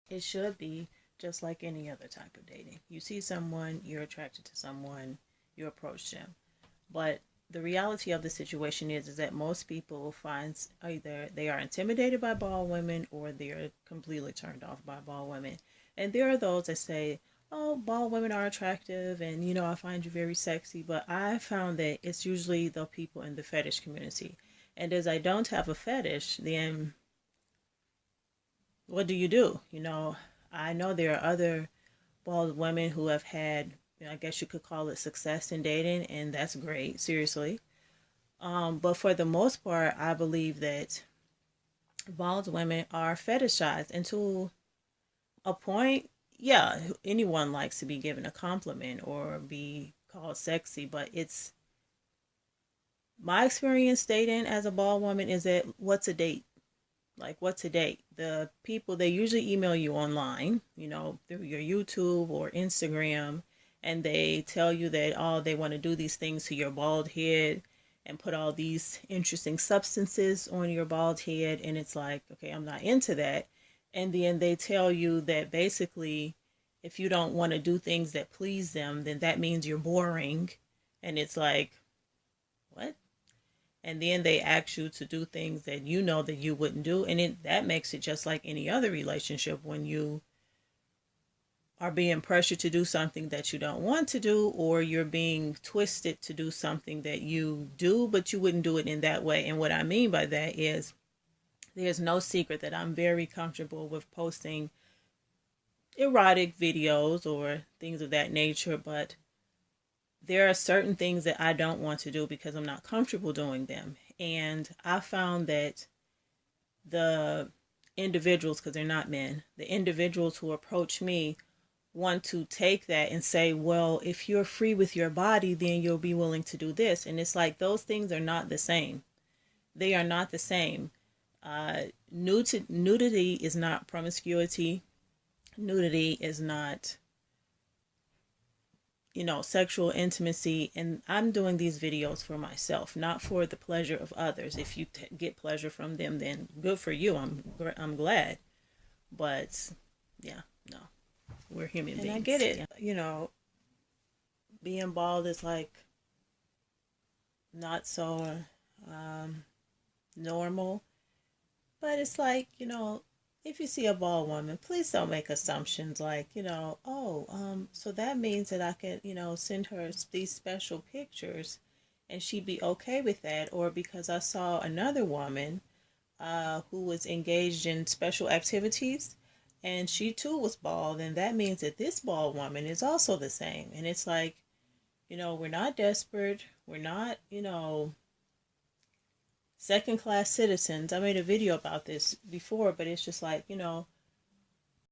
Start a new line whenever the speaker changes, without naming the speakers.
It should be just like any other type of dating. You see someone, you're attracted to someone, you approach them. But the reality of the situation is that most people find either they are intimidated by bald women or they're completely turned off by bald women. And there are those that say, "Oh, bald women are attractive, and I find you very sexy." But I found that it's usually the people in the fetish community. And as I don't have a fetish, then what do you do? I know there are other bald women who have had, I guess you could call it success in dating, and that's great, seriously. But for the most part, I believe that bald women are fetishized, and to a point, yeah, anyone likes to be given a compliment or be called sexy, but it's my experience dating as a bald woman is that what's a date? Like, what's a date? The people, they usually email you online, through your YouTube or Instagram, and they tell you that, oh, they want to do these things to your bald head and put all these interesting substances on your bald head. And it's like, okay, I'm not into that. And then they tell you that basically, if you don't want to do things that please them, then that means you're boring. And it's like, what? And then they ask you to do things that you know that you wouldn't do, and that makes it just like any other relationship when you are being pressured to do something that you don't want to do, or you're being twisted to do something that you do but you wouldn't do it in that way. And what I mean by that is there's no secret that I'm very comfortable with posting erotic videos or things of that nature, but there are certain things that I don't want to do because I'm not comfortable doing them. And I found that the individuals, because they're not men, the individuals who approach me want to take that and say, well, if you're free with your body, then you'll be willing to do this. And it's like those things are not the same. They are not the same. Nudity is not promiscuity. Nudity is not sexual intimacy. And I'm doing these videos for myself, not for the pleasure of others. If you get pleasure from them, then good for you. I'm glad. But yeah, no, we're human beings. And I get it. Being bald is like not so normal. But it's like, if you see a bald woman, please don't make assumptions like, oh, so that means that I can, send her these special pictures and she'd be okay with that. Or because I saw another woman who was engaged in special activities and she too was bald, and that means that this bald woman is also the same. And it's like, we're not desperate. We're not, second class citizens. I made a video about this before, but it's just like,